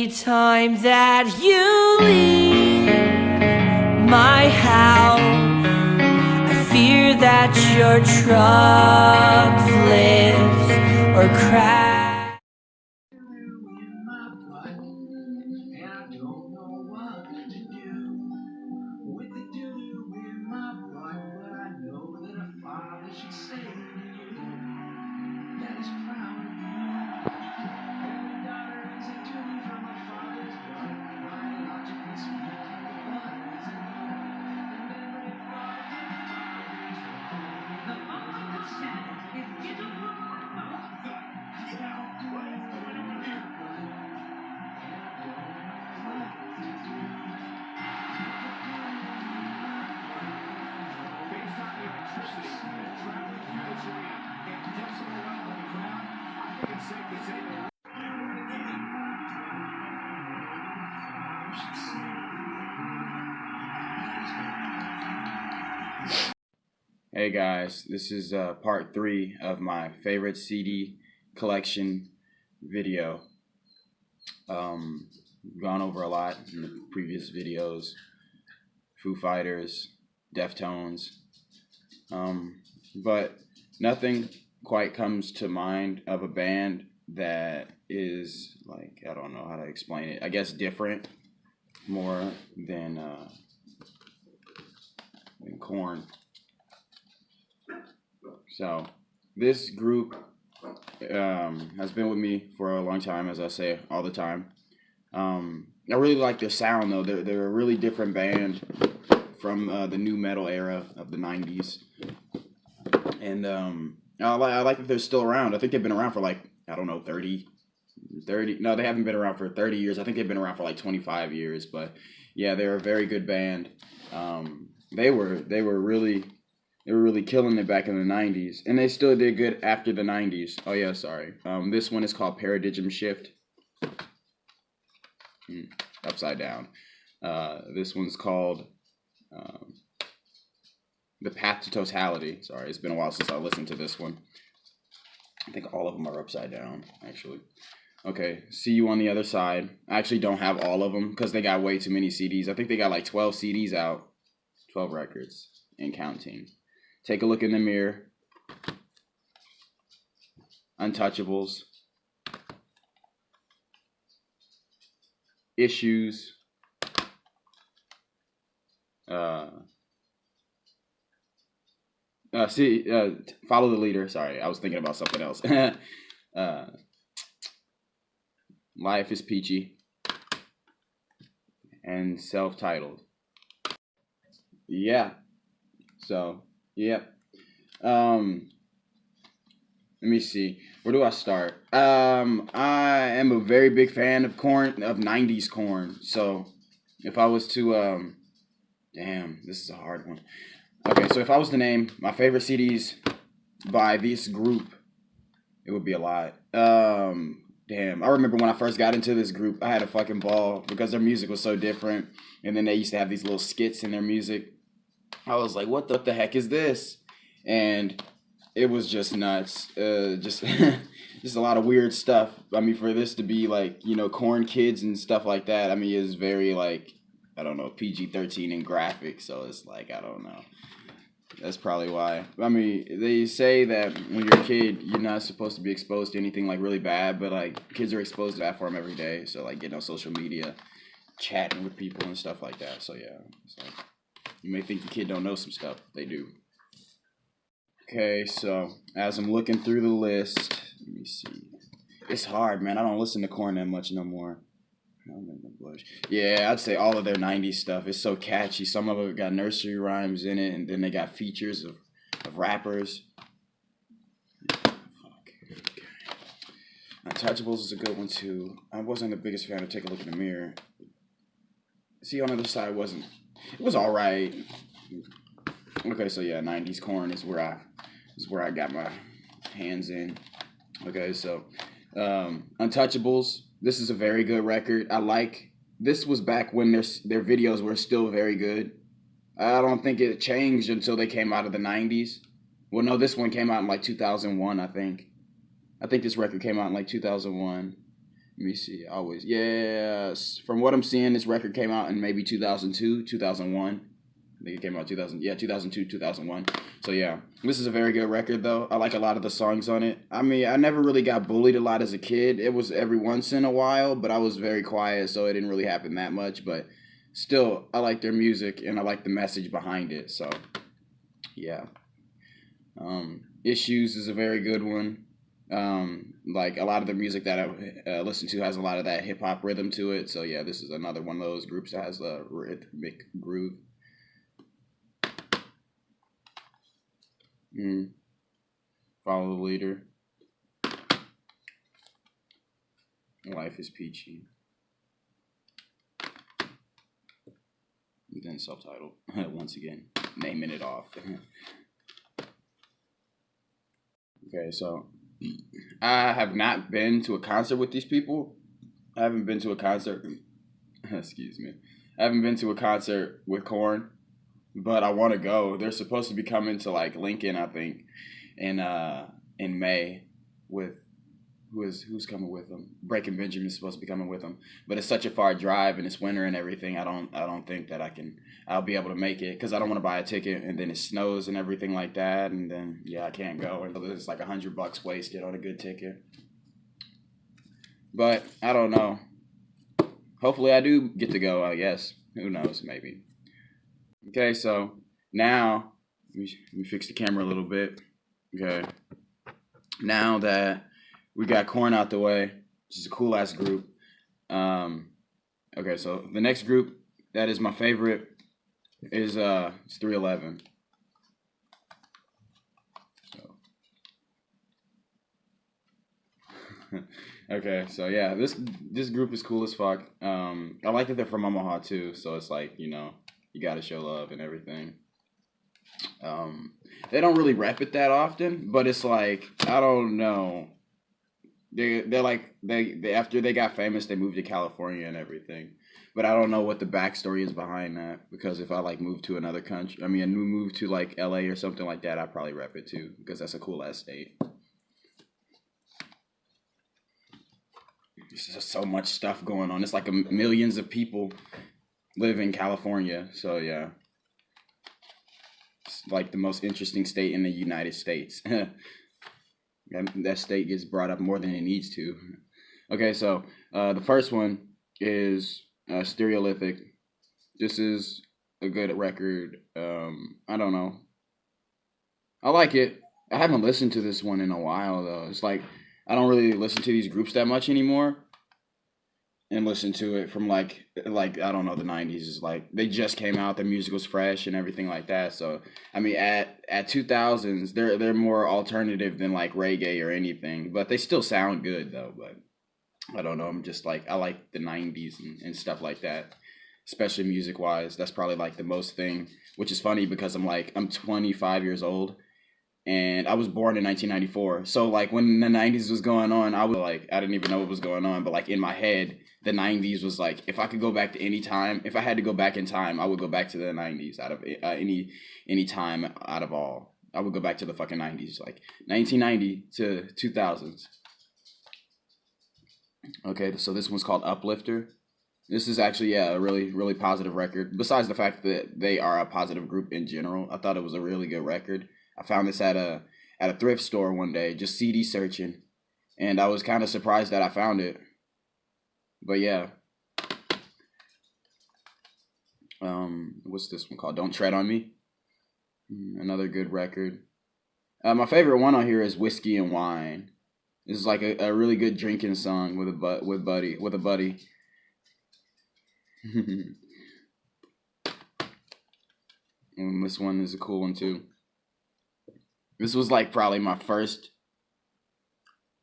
Every time that you leave my house, I fear that your truck flips or crashes. Hey guys, this is part 3 of my favorite CD collection video. Gone over a lot in the previous videos. Foo Fighters, Deftones, but nothing quite comes to mind of a band that is like, I don't know how to explain it. I guess different more than Korn. So this group has been with me for a long time, as I say all the time. I really like their sound, though. They're a really different band from the new metal era of the 90s. And I like that they're still around. I think they've been around for like, I don't know, 30. No, they haven't been around for 30 years. I think they've been around for like 25 years. But yeah, they're a very good band. They were really killing it back in the 90s, and they still did good after the 90s. Oh yeah, sorry. This one is called Paradigm Shift. Upside down. This one's called The Path to Totality. Sorry, it's been a while since I listened to this one. I think all of them are upside down, actually. Okay, See You on the Other Side. I actually don't have all of them because they got way too many CDs. I think they got like 12 CDs out, 12 records, and counting. Take a Look in the Mirror. Untouchables. Issues. Follow the Leader. Sorry, I was thinking about something else. Life is Peachy. And Self-Titled. Yeah. So, yep. Let me see. Where do I start? I am a very big fan of Korn, of 90s Korn. So, if I was to, damn, this is a hard one. Okay, so if I was to name my favorite CDs by this group, it would be a lot. Damn, I remember when I first got into this group, I had a fucking ball because their music was so different. And then they used to have these little skits in their music. I was like, what the heck is this? And it was just nuts. Just just a lot of weird stuff. I mean, for this to be like, Korn Kids and stuff like that, I mean, it's very like, I don't know, PG-13 and graphic. So it's like, I don't know. That's probably why. I mean, they say that when you're a kid, you're not supposed to be exposed to anything like really bad, but like kids are exposed to that form every day. So like getting on social media, chatting with people and stuff like that. So yeah, it's like, you may think the kid don't know some stuff. They do. Okay, so as I'm looking through the list, let me see. It's hard, man. I don't listen to Korn that much no more. Yeah, I'd say all of their 90s stuff is so catchy. Some of it got nursery rhymes in it, and then they got features of rappers. Fuck. Okay. Untouchables is a good one, too. I wasn't the biggest fan of Take a Look in the Mirror. See, on the Other Side it was all right. Okay, so yeah, 90s Korn is where I got my hands in. Okay, so Untouchables. This is a very good record. This was back when their videos were still very good. I don't think it changed until they came out of the 90s. Well, no, this one came out in like 2001, I think. I think this record came out in like 2001. Let me see. Always. Yes. From what I'm seeing, this record came out in maybe 2002, 2001. I think it came out 2002, 2001. So yeah, this is a very good record though. I like a lot of the songs on it. I mean, I never really got bullied a lot as a kid. It was every once in a while, but I was very quiet, so it didn't really happen that much. But still, I like their music and I like the message behind it. So yeah. Issues is a very good one. Like a lot of the music that I listen to has a lot of that hip hop rhythm to it. So yeah, this is another one of those groups that has a rhythmic groove. Follow the leader. Life is peachy. And then subtitle once again, naming it off. Okay, so I have not been to a concert with these people. I haven't been to a concert. Excuse me. I haven't been to a concert with Korn, but I want to go. They're supposed to be coming to like Lincoln, I think, in May. With who's coming with them? Breaking Benjamin is supposed to be coming with them, but it's such a far drive and it's winter and everything. I don't think that I'll be able to make it because I don't want to buy a ticket and then it snows and everything like that, and then yeah, I can't go. And it's like $100 wasted on a good ticket. But I don't know. Hopefully, I do get to go. I guess. Who knows? Maybe. Okay, so now let me fix the camera a little bit. Okay. Now that we got Korn out the way, which is a cool ass group. Okay, so the next group that is my favorite is it's 311. So okay, so yeah, this group is cool as fuck. I like that they're from Omaha too, so it's like, you know, you gotta show love and everything. They don't really rep it that often, but it's like, I don't know. They're like they after they got famous, they moved to California and everything. But I don't know what the backstory is behind that, because if I like move to another country, I mean, move to like LA or something like that, I'd probably rep it too, because that's a cool ass state. There's just so much stuff going on. It's like millions of people live in California, so yeah. It's like the most interesting state in the United States. That state gets brought up more than it needs to. Okay, so the first one is Stereolithic. This is a good record. I don't know. I like it. I haven't listened to this one in a while though. It's like I don't really listen to these groups that much anymore. And listen to it from like I don't know, the 90s is like they just came out, their music was fresh and everything like that. So I mean at 2000s they're more alternative than like reggae or anything, but they still sound good though. But I don't know, I'm just like I like the 90s and stuff like that, especially music wise. That's probably like the most thing, which is funny because I'm 25 years old and I was born in 1994. So like when the 90s was going on, I was like I didn't even know what was going on, but like in my head the 90s was like, if I could go back to any time, if I had to go back in time, I would go back to the 90s out of any time out of all. I would go back to the fucking 90s, like 1990 to 2000s. Okay, so this one's called Uplifter. This is actually, yeah, a really, really positive record. Besides the fact that they are a positive group in general, I thought it was a really good record. I found this at a thrift store one day, just CD searching, and I was kind of surprised that I found it. But yeah. What's this one called? Don't Tread on Me. Another good record. My favorite one on here is Whiskey and Wine. This is like a really good drinking song with a buddy. And this one is a cool one too. This was like probably my first.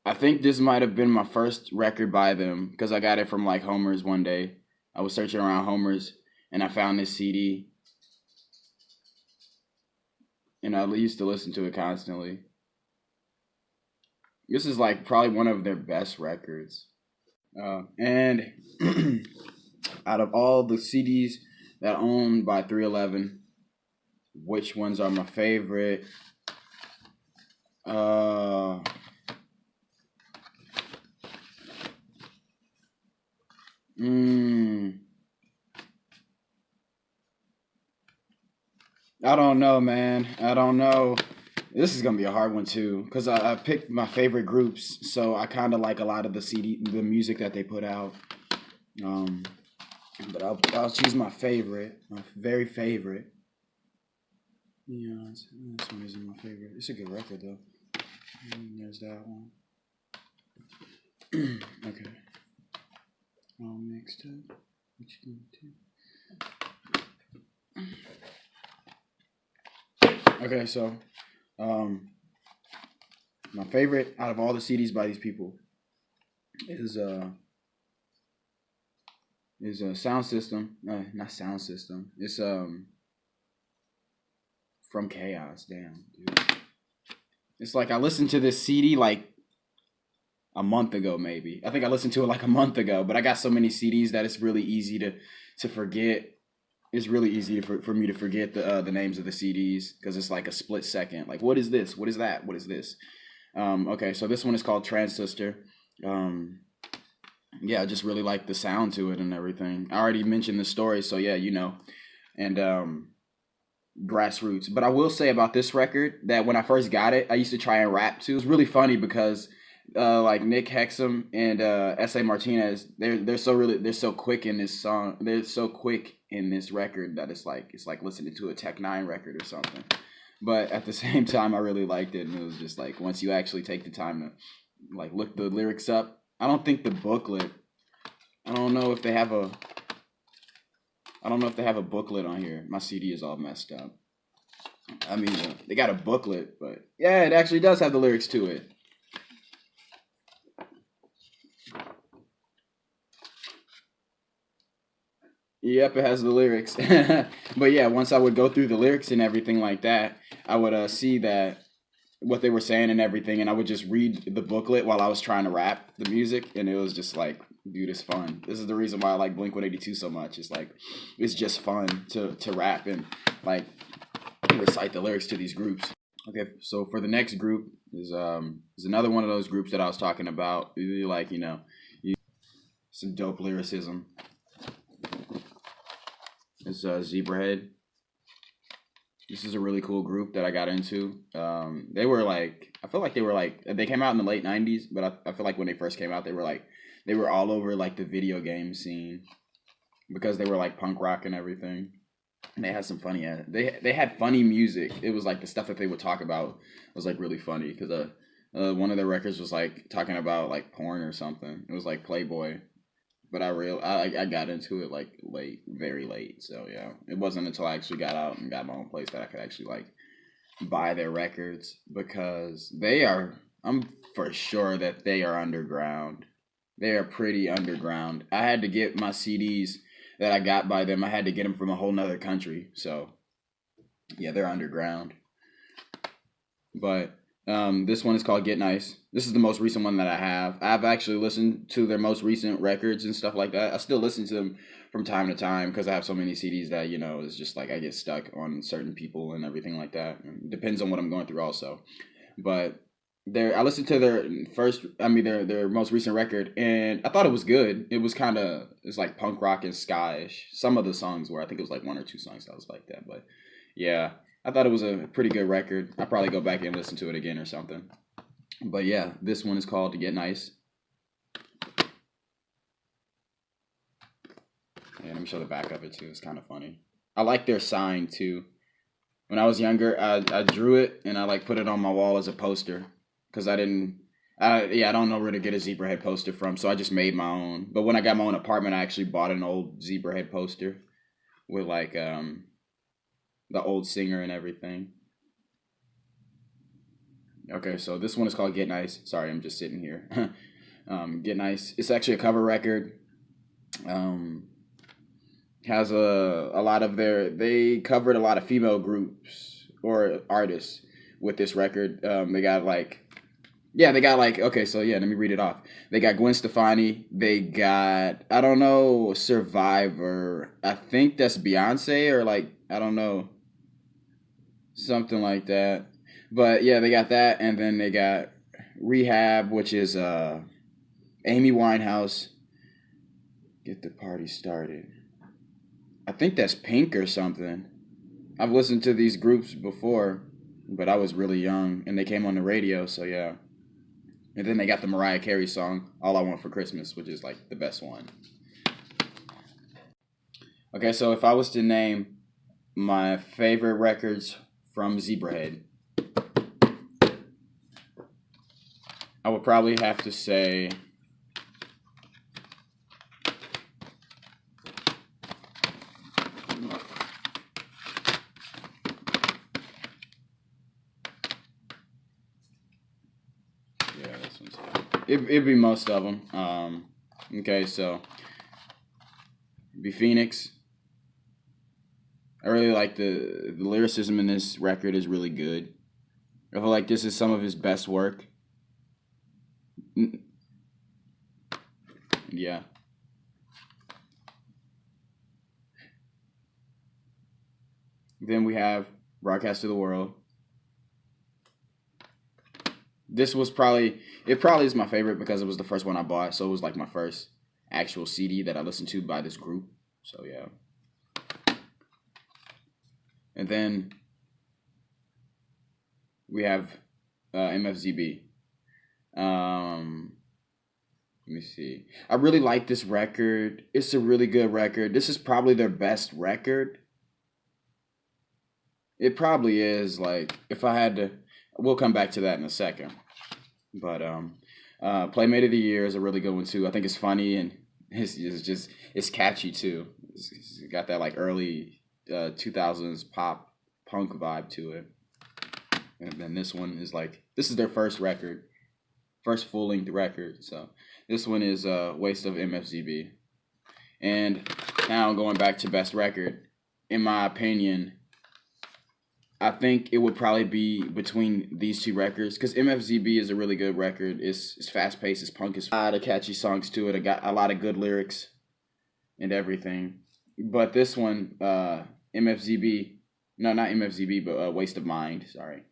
I think this might have been my first record by them because I got it from like Homer's one day. I was searching around Homer's and I found this CD. And I used to listen to it constantly. This is like probably one of their best records. And out of all the CDs that are owned by 311, which ones are my favorite? Mm, I don't know, man. I don't know. This is gonna be a hard one too, cause I picked my favorite groups, so I kind of like a lot of the music that they put out. Um, but I'll choose my favorite, my very favorite. Yeah, this one isn't my favorite. It's a good record though. There's that one. Okay. All mixed up. What you gonna do? Okay, so my favorite out of all the CDs by these people is a Sound System. Not Sound System. It's From Chaos. Damn, dude. It's like I listened to this CD like a month ago, maybe. I think I listened to it like a month ago, but I got so many CDs that it's really easy to forget. It's really easy for me to forget the names of the CDs because it's like a split second. Like, what is this? What is that? What is this? Okay, so this one is called Transistor. Yeah, I just really like the sound to it and everything. I already mentioned the story, so yeah, you know. And Grassroots. But I will say about this record that when I first got it, I used to try and rap too. It was really funny because like Nick Hexum and S.A. Martinez, they're so quick in this song. They're so quick in this record that it's like listening to a Tech Nine record or something. But at the same time, I really liked it, and it was just like once you actually take the time to like look the lyrics up. I don't think the booklet. I don't know if they have a. I don't know if they have a booklet on here. My CD is all messed up. I mean, they got a booklet, but yeah, it actually does have the lyrics to it. Yep, it has the lyrics. But yeah, once I would go through the lyrics and everything like that, I would see that what they were saying and everything, and I would just read the booklet while I was trying to rap the music, and it was just like, dude, it's fun. This is the reason why I like Blink-182 so much. It's like it's just fun to rap and like recite the lyrics to these groups. Okay, so for the next group is another one of those groups that I was talking about. Really like, some dope lyricism. It's Zebrahead. This is a really cool group that I got into. They were like, I feel like they were like, they came out in the late 90s, but I feel like when they first came out, they were all over like the video game scene because they were like punk rock and everything. And they had some funny, they had funny music. It was like the stuff that they would talk about was like really funny because one of their records was like talking about like porn or something. It was like Playboy. But I got into it like late, very late. So yeah, it wasn't until I actually got out and got my own place that I could actually like buy their records because I'm for sure that they are underground. They are pretty underground. I had to get my CDs that I got by them. I had to get them from a whole nother country. So yeah, they're underground. But this one is called Get Nice. This is the most recent one that I have. I've actually listened to their most recent records and stuff like that. I still listen to them from time to time because I have so many CDs that, it's just like I get stuck on certain people and everything like that. It depends on what I'm going through also. But I listened to their most recent record, and I thought it was good. It's like punk rock and ska-ish. Some of the songs were, I think it was like one or two songs that was like that. But yeah, I thought it was a pretty good record. I'll probably go back and listen to it again or something. But yeah, this one is called To Get Nice. Yeah, let me show the back of it too. It's kind of funny. I like their sign too. When I was younger, I drew it and I like put it on my wall as a poster because I don't know where to get a Zebrahead poster from, so I just made my own. But when I got my own apartment, I actually bought an old Zebrahead poster with like the old singer and everything. Okay, so this one is called Get Nice. Sorry, I'm just sitting here. Get Nice. It's actually a cover record. Has a lot of they covered a lot of female groups or artists with this record. They got like, okay, so yeah, let me read it off. They got Gwen Stefani. They got, I don't know, Survivor. I think that's Beyonce or like, I don't know, something like that. But yeah, they got that, and then they got Rehab, which is Amy Winehouse. Get the party started. I think that's Pink or something. I've listened to these groups before, but I was really young and they came on the radio, so yeah. And then they got the Mariah Carey song, All I Want for Christmas, which is like the best one. Okay, so if I was to name my favorite records from Zebrahead, I would probably have to say this one's it'd be most of them. Okay, so it'd be Phoenix. I really like the lyricism in this record is really good. I feel like this is some of his best work. Yeah. Then we have Broadcast to the World. This was probably is my favorite because it was the first one I bought, so it was like my first actual CD that I listened to by this group. So yeah. And then we have MFZB. Let me see. I really like this record. It's a really good record. This is probably their best record. It probably is. Like, if I had to, we'll come back to that in a second. But Playmate of the Year is a really good one too. I think it's funny and it's catchy too. It's got that like early 2000s pop punk vibe to it. And then this one is like, this is their first record, first full-length record. So this one is Waste of MFZB. And now going back to best record, in my opinion, I think it would probably be between these two records because MFZB is a really good record. It's fast-paced, it's punk, it's a lot of catchy songs to it. It got a lot of good lyrics and everything. But this one, MFZB, no, not MFZB, but Waste of Mind, sorry,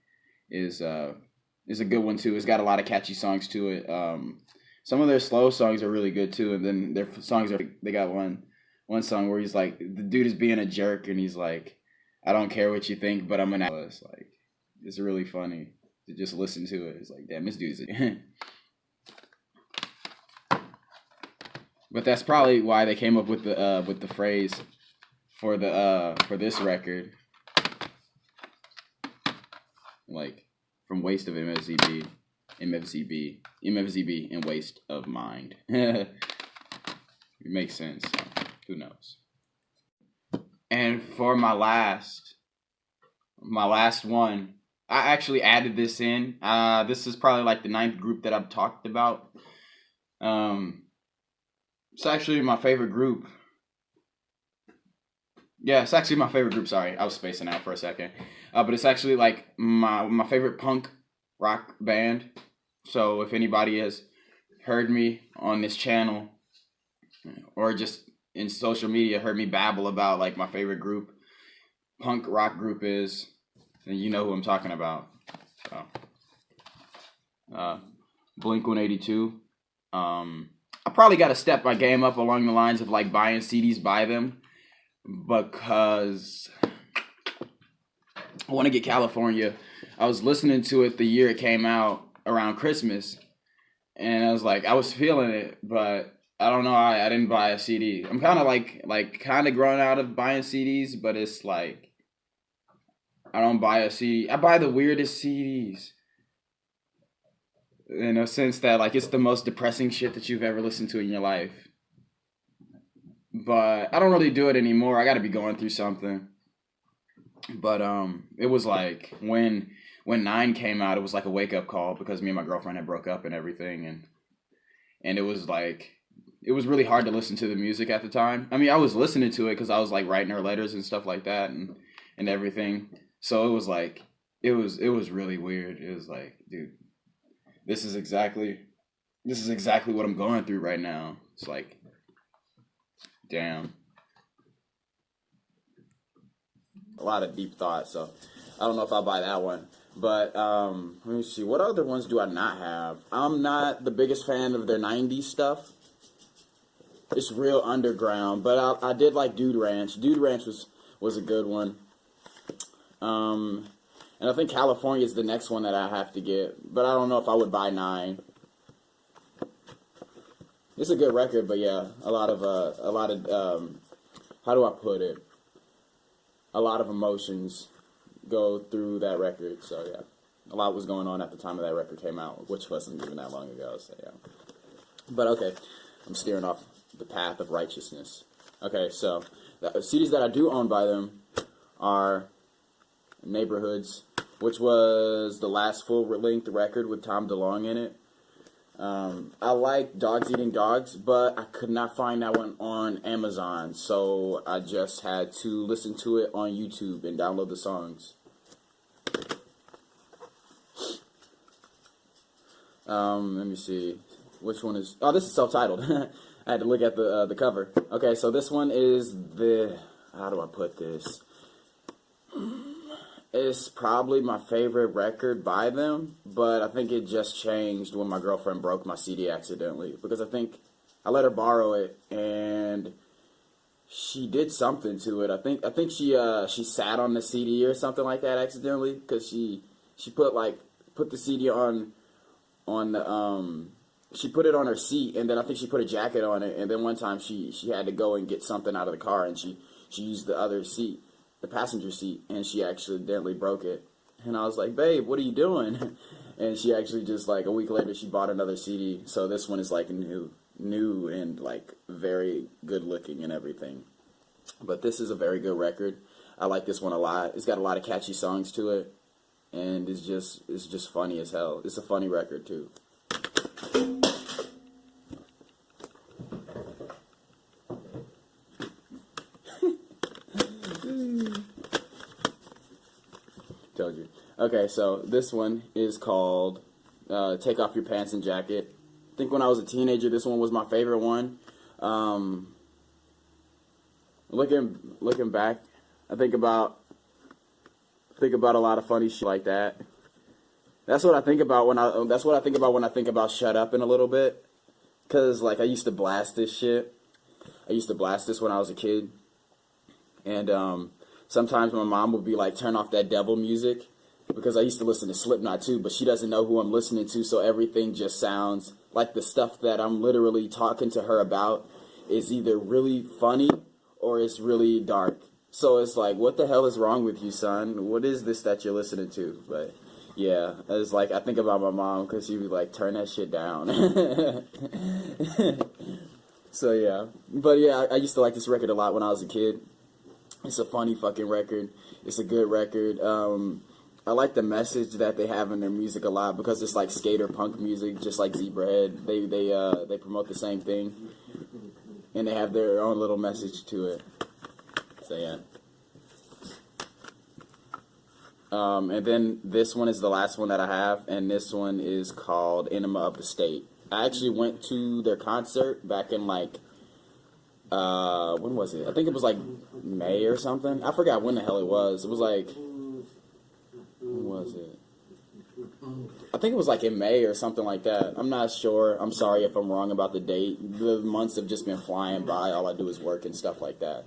is a good one too. It's got a lot of catchy songs to it. Some of their slow songs are really good too, and then their songs they got one song where he's like, the dude is being a jerk and he's like, I don't care what you think, but I'm an analyst. Like, it's really funny to just listen to it. It's like, damn, this dude's But that's probably why they came up with the phrase for this record, like from Waste of MFZB, and Waste of Mind. It makes sense. So who knows? And for my last one, I actually added this in. This is probably like the 9th group that I've talked about. It's actually my favorite group. Yeah, it's actually my favorite group. Sorry, I was spacing out for a second. But it's actually like my favorite punk rock band. So if anybody has heard me on this channel or just in social media heard me babble about like my favorite group, punk rock group is, then you know who I'm talking about. So, Blink-182. I probably got to step my game up along the lines of like buying CDs by them because I want to get California. I was listening to it the year it came out around Christmas, and I was like, I was feeling it, but I don't know. I didn't buy a CD. I'm kind of like kind of grown out of buying CDs, but it's like I don't buy a CD. I buy the weirdest CDs. In a sense that like it's the most depressing shit that you've ever listened to in your life. But I don't really do it anymore. I got to be going through something. But it was like when 9 came out, it was like a wake up call because me and my girlfriend had broke up and everything, and it was like. It was really hard to listen to the music at the time. I mean, I was listening to it because I was like writing her letters and stuff like that and everything. So it was like, it was really weird. It was like, dude, this is exactly what I'm going through right now. It's like, damn. A lot of deep thought. So I don't know if I'll buy that one. But let me see. What other ones do I not have? I'm not the biggest fan of their 90s stuff. It's real underground, but I did like Dude Ranch. Dude Ranch was a good one. And I think California is the next one that I have to get, but I don't know if I would buy 9. It's a good record, but yeah, a lot of how do I put it? A lot of emotions go through that record. So yeah, a lot was going on at the time of that record came out, which wasn't even that long ago. So yeah, but okay, I'm steering off the path of righteousness. Okay, so the CDs that I do own by them are Neighborhoods, which was the last full-length record with Tom DeLonge in it. I like Dogs Eating Dogs, but I could not find that one on Amazon, so I just had to listen to it on YouTube and download the songs. Let me see. Which one is... Oh, this is self-titled. I had to look at the cover. Okay, so this one is the... How do I put this? It's probably my favorite record by them, but I think it just changed when my girlfriend broke my CD accidentally, because I think I let her borrow it and she did something to it. I think she sat on the CD or something like that accidentally, because she put the CD on the she put it on her seat, and then I think she put a jacket on it, and then one time she had to go and get something out of the car, and she used the other seat, the passenger seat, and she accidentally broke it. And I was like, babe, what are you doing? And she actually just, like, a week later, she bought another CD. So this one is, like, new and, like, very good looking and everything. But this is a very good record. I like this one a lot. It's got a lot of catchy songs to it, and it's just funny as hell. It's a funny record, too. Told you. Okay, so this one is called Take Off Your Pants and Jacket. I think when I was a teenager, this one was my favorite one. Looking back, I think about a lot of funny shit like that. That's what I think about when I think about Shut Up in a little bit. Cause like I used to blast this shit. I used to blast this when I was a kid, and sometimes my mom would be like, turn off that devil music, because I used to listen to Slipknot too, but she doesn't know who I'm listening to, so everything just sounds like the stuff that I'm literally talking to her about is either really funny or it's really dark. So it's like, what the hell is wrong with you, son? What is this that you're listening to? But yeah, it's like, I think about my mom, because she would like, turn that shit down. So yeah, but yeah, I used to like this record a lot when I was a kid. It's a funny fucking record. It's a good record. I like the message that they have in their music a lot, because it's like skater punk music, just like Zebrahead. They promote the same thing, and they have their own little message to it. So yeah. And then this one is the last one that I have, and this one is called Enema of the State. I actually went to their concert back in like when was it? I think it was like May or something. I forgot when the hell it was. It was like, when was it? I think it was like in May or something like that. I'm not sure. I'm sorry if I'm wrong about the date. The months have just been flying by. All I do is work and stuff like that.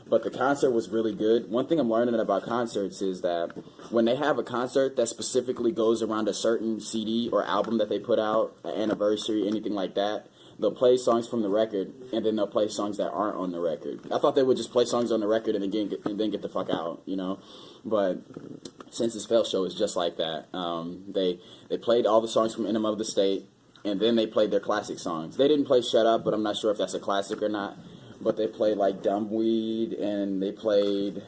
But the concert was really good. One thing I'm learning about concerts is that when they have a concert that specifically goes around a certain CD or album that they put out, an anniversary, anything like that, they'll play songs from the record, and then they'll play songs that aren't on the record. I thought they would just play songs on the record and then get the fuck out, you know? But Senses Fail show is just like that. They played all the songs from Enema of the State, and then they played their classic songs. They didn't play Shut Up, but I'm not sure if that's a classic or not. But they played like Dumbweed, and they played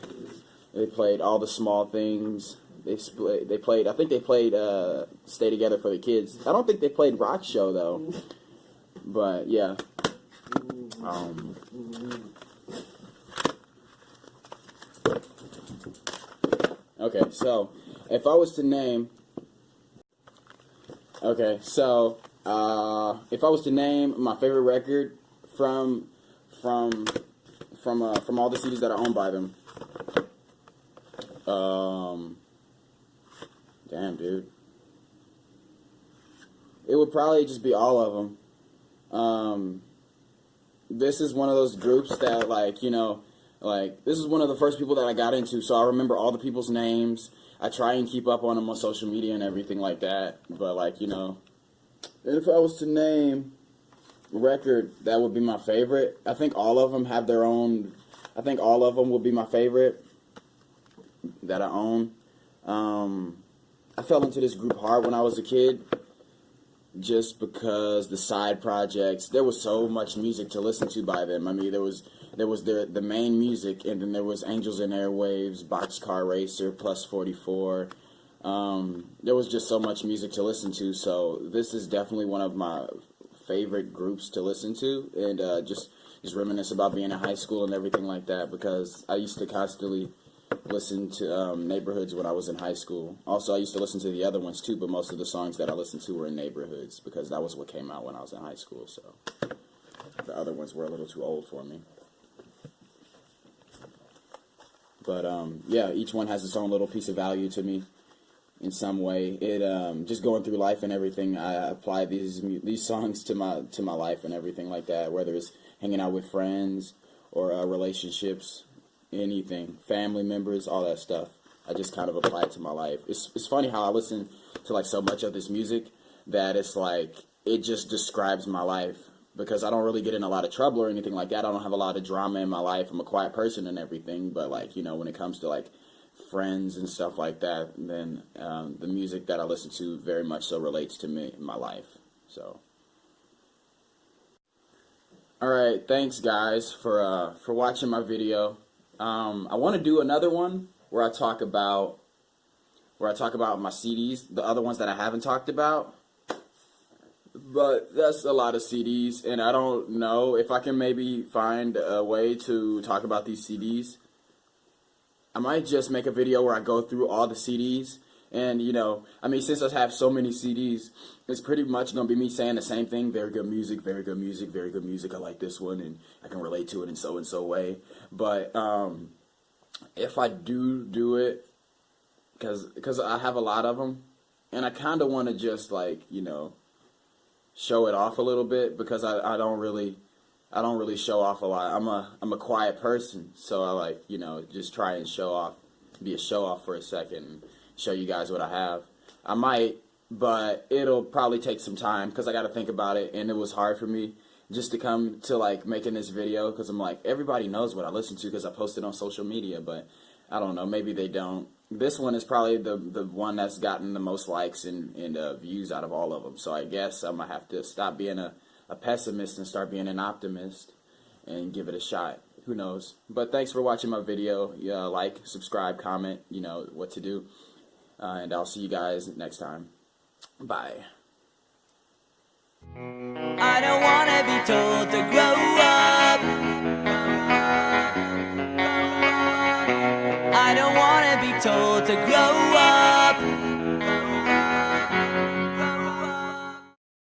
All the Small Things. They played I think they played Stay Together for the Kids. I don't think they played Rock Show though. But yeah. Okay, so if I was to name my favorite record from all the CDs that are owned by them. Damn, dude. It would probably just be all of them. this is one of those groups that, like, this is one of the first people that I got into, so I remember all the people's names. I try and keep up on them on social media and everything like that. But, like, if I was to name a record that would be my favorite, I think all of them have their own. I think all of them will be my favorite that I own. I fell into this group hard when I was a kid, just because the side projects, there was so much music to listen to by them. I mean, there was the main music, and then there was Angels and Airwaves, Boxcar Racer, Plus 44. There was just so much music to listen to, so this is definitely one of my favorite groups to listen to, and just reminisce about being in high school and everything like that, because I used to constantly listen to Neighborhoods when I was in high school. Also, I used to listen to the other ones too, but most of the songs that I listened to were in Neighborhoods, because that was what came out when I was in high school, so the other ones were a little too old for me. But yeah, each one has its own little piece of value to me in some way. It just going through life and everything, I apply these songs to my life and everything like that, whether it's hanging out with friends or relationships, anything, family members, all that stuff. I just kind of apply it to my life. It's funny how I listen to like so much of this music that it's like it just describes my life, because I don't really get in a lot of trouble or anything like that. I don't have a lot of drama in my life. I'm a quiet person and everything, but like, when it comes to like friends and stuff like that, then the music that I listen to very much so relates to me in my life. So all right, thanks guys for watching my video. I want to do another one where I talk about my CDs, the other ones that I haven't talked about. But that's a lot of CDs, and I don't know if I can maybe find a way to talk about these CDs. I might just make a video where I go through all the CDs, and since I have so many CDs, it's pretty much going to be me saying the same thing: very good music, very good music, very good music. I like this one, and I can relate to it in so and so way. But if I do it, because I have a lot of them, and I kind of want to just like show it off a little bit, because I don't really show off a lot. I'm a quiet person, so I like just try and be a show off for a second, and show you guys what I have. I might, but it'll probably take some time, because I got to think about it, and it was hard for me just to come to like making this video, because I'm like, everybody knows what I listen to because I post it on social media, but I don't know, maybe they don't. This one is probably the one that's gotten the most likes and views out of all of them. So I guess I'm going to have to stop being a pessimist and start being an optimist and give it a shot. Who knows? But thanks for watching my video. Yeah, like, subscribe, comment, you know what to do. And I'll see you guys next time. Bye. I don't wanna be told to grow up. I don't wanna be told to grow up.